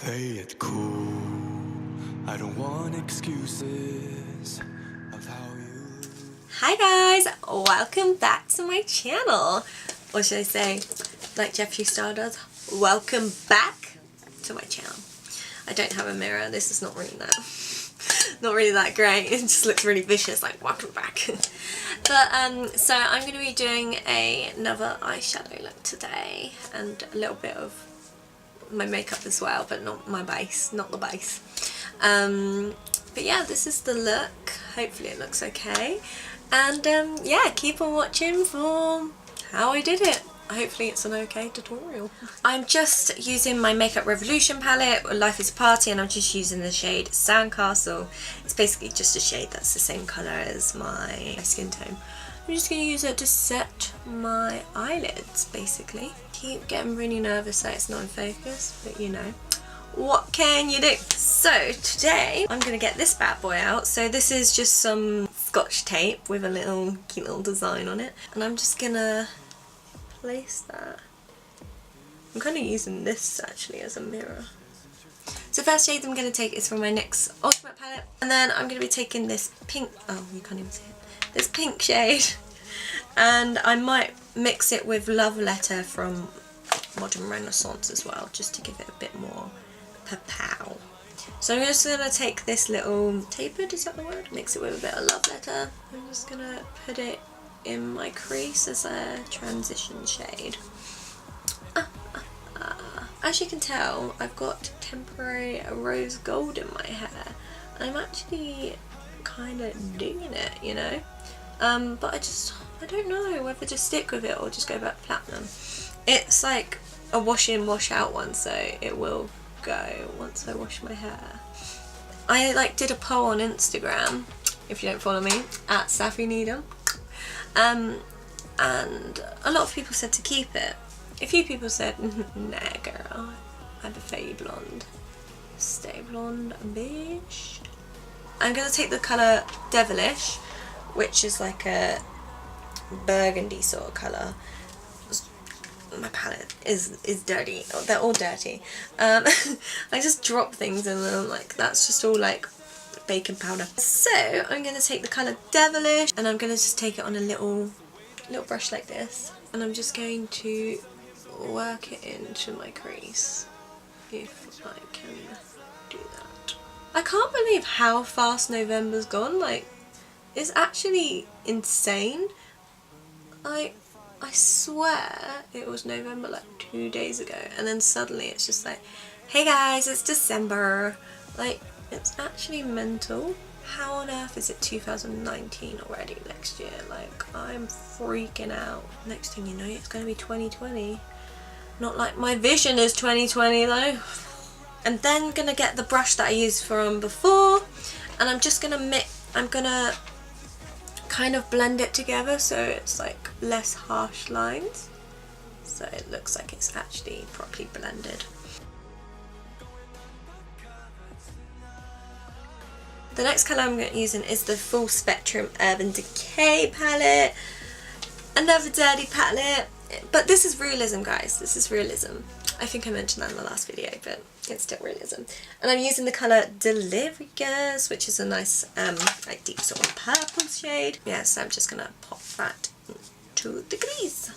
play it cool. I don't want excuses of how you. Hi guys, welcome back to my channel. Or should I say, like Jeffree Star does, welcome back to my channel. I don't have a mirror, this is not really that great. It just looks really vicious, like welcome back. But so I'm going to be doing another eyeshadow look today and a little bit of my makeup as well, but not my base, not the base. But yeah, this is the look. Hopefully it looks okay. And yeah, keep on watching for how I did it. Hopefully it's an okay tutorial. I'm just using my Makeup Revolution palette, Life is a Party, and I'm just using the shade Sandcastle. It's basically just a shade that's the same colour as my skin tone. I'm just going to use it to set my eyelids, basically. Keep getting really nervous that it's not in focus, but you know, what can you do? So today I'm going to get this bad boy out. So this is just some Scotch tape with a little cute little design on it, and I'm just going to place that. I'm kind of using this actually as a mirror. So the first shade I'm going to take is from my NYX Ultimate palette, and then I'm going to be taking this pink, oh you can't even see it, this pink shade, and I might mix it with Love Letter from Modern Renaissance as well, just to give it a bit more pow. So I'm just going to take this little tapered, is that the word? Mix it with a bit of Love Letter. I'm just going to put it in my crease as a transition shade. As you can tell, I've got temporary rose gold in my hair. I'm actually kind of digging it, you know. But I don't know whether to stick with it or just go back platinum. It's like a wash in, wash out one, so it will go once I wash my hair. I did a poll on Instagram, if you don't follow me, at SapphireSays. And a lot of people said to keep it. A few people said, nah girl, I prefer you blonde. Stay blonde, bitch. I'm going to take the colour Devilish, which is like a burgundy sort of colour. My palette is dirty. They're all dirty. I just drop things in them, like that's just all like baking powder. So I'm going to take the colour Devilish, and I'm going to just take it on a little brush like this, and I'm just going to work it into my crease, if I can do that. I can't believe how fast November's gone. Like, it's actually insane. I swear it was November like 2 days ago, and then suddenly it's just like, hey guys, it's December. Like, it's actually mental. How on earth is it 2019 already next year? Like, I'm freaking out. Next thing you know, it's going to be 2020. Not like my vision is 2020 though. And then going to get the brush that I used from before, and I'm just going to I'm going to kind of blend it together so it's like less harsh lines. So it looks like it's actually properly blended. The next colour I'm using is the Full Spectrum Urban Decay palette. Another dirty palette, but this is realism, guys. This is realism. I think I mentioned that in the last video, but it's still realism. And I'm using the colour Delirious, which is a nice like deep sort of purple shade. Yeah, so I'm just gonna pop that into the crease.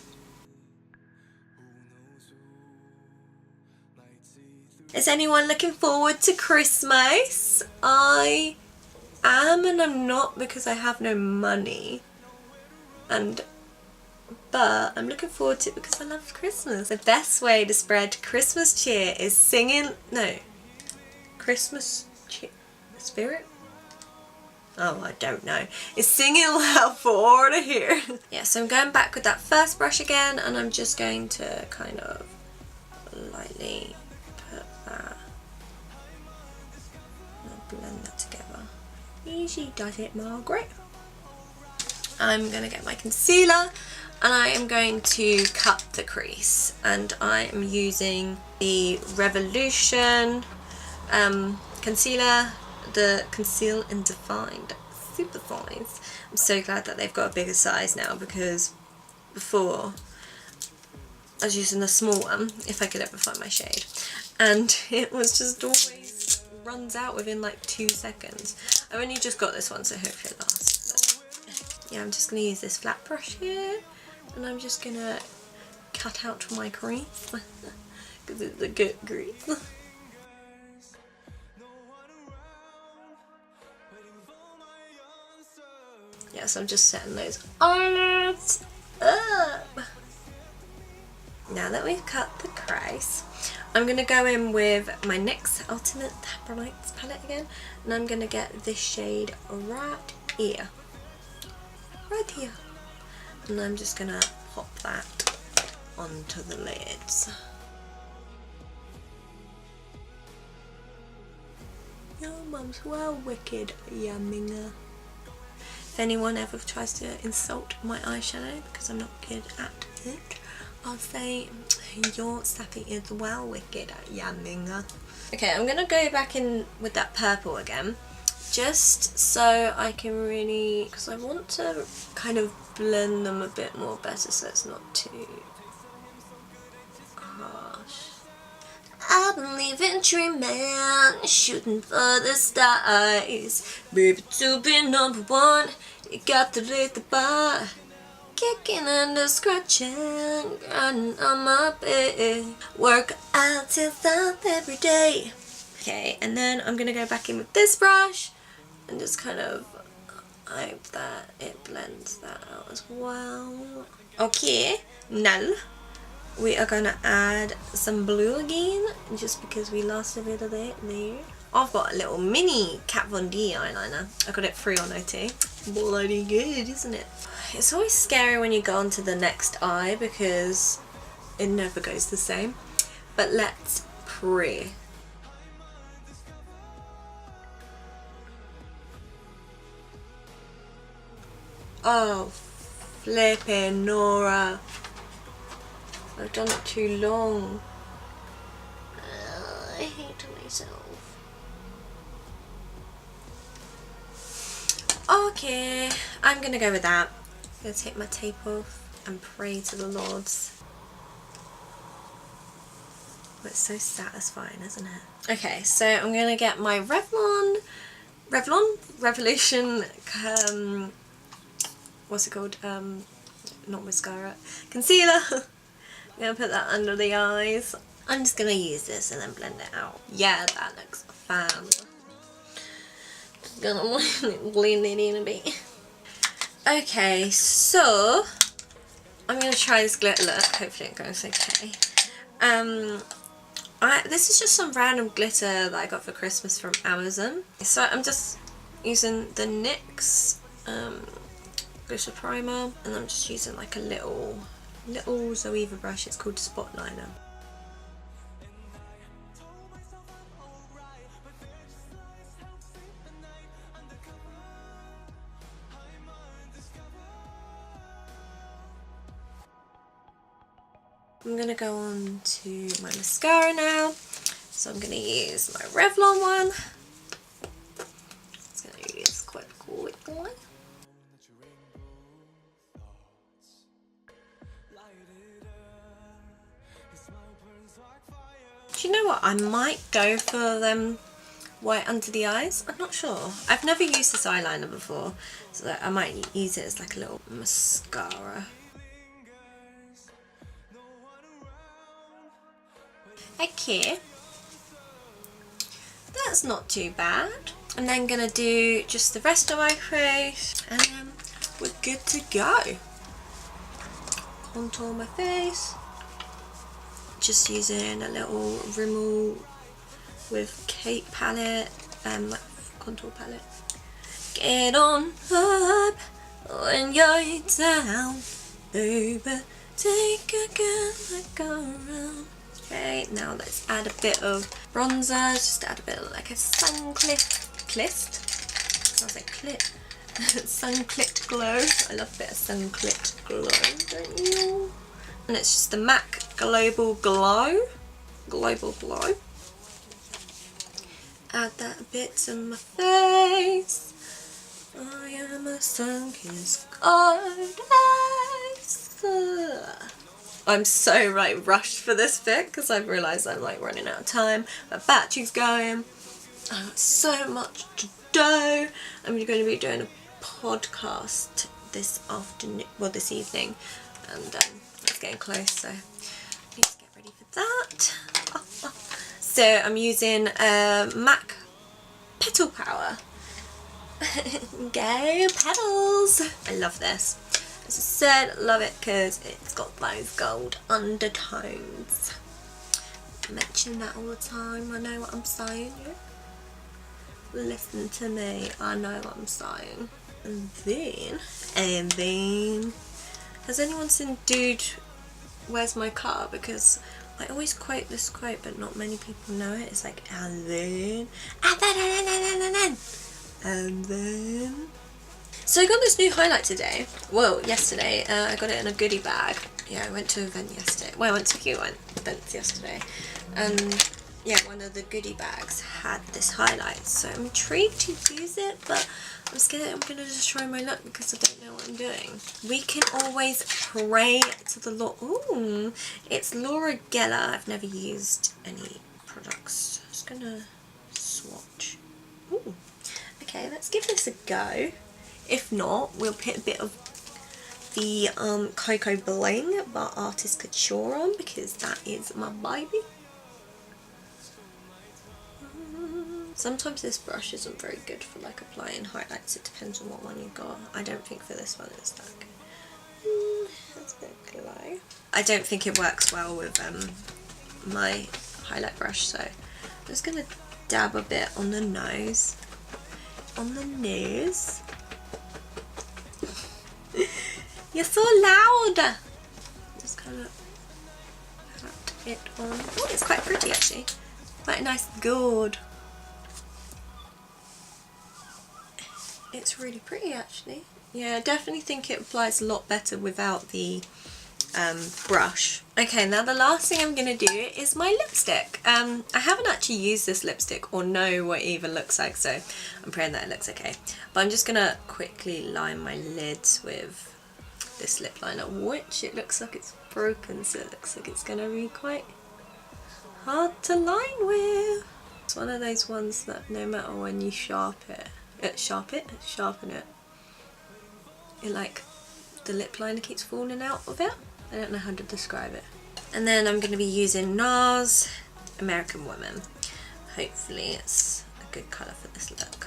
Is anyone looking forward to Christmas? I am, and I'm not, because I have no money, but I'm looking forward to it because I love Christmas. The best way to spread Christmas cheer is Christmas cheer spirit? Oh, I don't know. It's singing loud for all to hear. Yeah, so I'm going back with that first brush again, and I'm just going to kind of lightly put that. And blend that together. Easy does it, Margaret. I'm going to get my concealer, and I am going to cut the crease, and I am using the Revolution concealer, the Conceal and Define super size. I'm so glad that they've got a bigger size now, because before I was using the small one, if I could ever find my shade. and it was just always runs out within like 2 seconds. I've only just got this one, so hopefully it lasts. But yeah, I'm just going to use this flat brush here, and I'm just going to cut out my crease because it's a good crease. Yeah, so I'm just setting those eyelids up. Now that we've cut the crease, I'm going to go in with my NYX Ultimate Brights palette again, and I'm going to get this shade right here. Right here. And I'm just going to pop that onto the lids. Your mum's well wicked, yumminger. If anyone ever tries to insult my eyeshadow because I'm not good at it, I'll say your Sappy is well wicked, yumminger. Okay, I'm gonna go back in with that purple again, just so I can really, because I want to kind of blend them a bit more better so it's not too harsh. I believe in dreaming, shooting for the stars. Baby, to be number one, you got to raise the bar. Kicking and scratching, grinding on my bed. Work out till that every day. Okay, and then I'm gonna go back in with this brush and just kind of hope that it blends that out as well. Okay, now we are gonna add some blue again, just because we lost a bit of it there. I've got a little mini Kat Von D eyeliner. I got it free on OT. Bloody good, isn't it? It's always scary when you go on to the next eye because it never goes the same. But let's pray. Oh, flipping Nora. I've done it too long. I hate myself. Okay, I'm gonna go with that. I'm gonna take my tape off and pray to the Lords. But it's so satisfying, isn't it? Okay, so I'm gonna get my Revolution, what's it called? Not mascara, concealer. I'm gonna put that under the eyes. I'm just gonna use this and then blend it out. Yeah, that looks fun. Just gonna blend it in a bit. Okay, so I'm gonna try this glitter look. Hopefully it goes okay. This is just some random glitter that I got for Christmas from Amazon. So I'm just using the NYX glitter primer, and I'm just using like a little Zoeva brush. It's called Spotliner. I'm going to go on to my mascara now. So I'm going to use my Revlon one. It's going to use quite quickly. Do you know what? I might go for them white under the eyes. I'm not sure. I've never used this eyeliner before, so I might use it as like a little mascara. Okay, that's not too bad. I'm then going to do just the rest of my face, and then we're good to go. Contour my face, just using a little Rimmel with Kate palette, like contour palette. Get on up when you're down, baby, take a good look around. Okay, now let's add a bit of bronzer, just add a bit of like a sounds like clit. Sun-clipped glow. I love a bit of sun-clipped glow, don't you? And it's just the MAC Global Glow. Add that a bit to my face. I am a sun-kissed goddess. I'm so like rushed for this fit because I've realised I'm like running out of time. My battery's going. I've got so much to do. I'm going to be doing a podcast this afternoon, well this evening, and it's getting close, so I need to get ready for that. So I'm using MAC Petal Power. Go petals! I love this. As I said, love it because it's got those gold undertones. I mention that all the time. I know what I'm saying. Yeah? Listen to me. I know what I'm saying. And then, has anyone seen Dude, Where's My Car? Because I always quote this quote, but not many people know it. It's like, and then. So I got this new highlight today. Well, yesterday. I got it in a goodie bag. Yeah, I went to an event yesterday. Well, I went to a few events yesterday. And yeah, one of the goodie bags had this highlight. So I'm intrigued to use it, but I'm scared I'm going to destroy my look because I don't know what I'm doing. We can always pray to the Lord. Ooh, it's Laura Geller. I've never used any products. I'm just going to swatch. Ooh. Okay, let's give this a go. If not, we'll put a bit of the Cocoa Bling by Artist Couture on because that is my baby. Sometimes this brush isn't very good for like applying highlights. It depends on what one you got. I don't think for this one it's that good. That's a bit glow. I don't think it works well with my highlight brush, so I'm just going to dab a bit on the nose. On the nose. You're so loud! Just kind of pat it on. Oh, it's quite pretty actually. Quite a nice gold. It's really pretty actually. Yeah, I definitely think it applies a lot better without the brush. Okay, now the last thing I'm going to do is my lipstick. I haven't actually used this lipstick or know what it even looks like, so I'm praying that it looks okay. But I'm just going to quickly line my lids with this lip liner, which it looks like it's broken, so it looks like it's going to be quite hard to line with. It's one of those ones that no matter when you sharpen it, like the lip liner keeps falling out of it. I don't know how to describe it. And then I'm going to be using NARS American Woman. Hopefully it's a good colour for this look.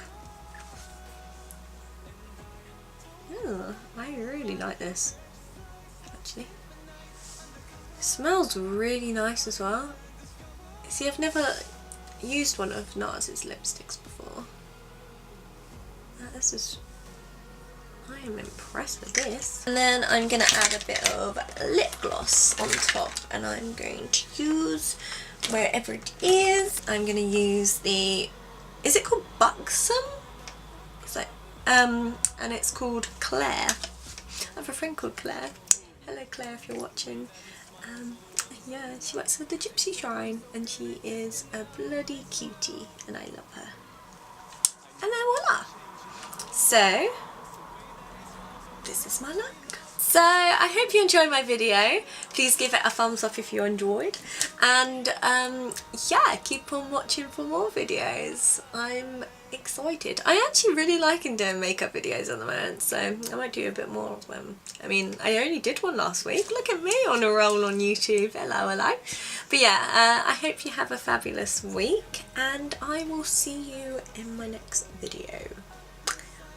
Oh, I really like this actually. It smells really nice as well. See, I've never used one of NARS's lipsticks before. This is, I am impressed with this. And then I'm going to add a bit of lip gloss on top, and I'm going to use, wherever it is, I'm going to use the, is it called Buxom? It's like, and it's called Claire. I have a friend called Claire. Hello Claire, if you're watching. Yeah, she works at the Gypsy Shrine, and she is a bloody cutie, and I love her. And then voila! So, this is my look. So, I hope you enjoyed my video. Please give it a thumbs up if you enjoyed. And, yeah, keep on watching for more videos. I'm excited. I actually really like doing makeup videos at the moment, so I might do a bit more of them. I mean, I only did one last week. Look at me on a roll on YouTube. Hello, hello. But yeah, I hope you have a fabulous week, and I will see you in my next video.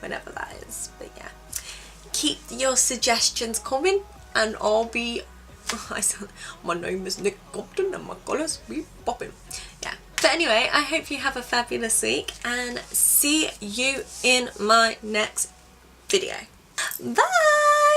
Whenever that is, but yeah, keep your suggestions coming, and I'll be, my name is Nick Compton and my colours be popping. Yeah, but anyway, I hope you have a fabulous week, and see you in my next video. Bye!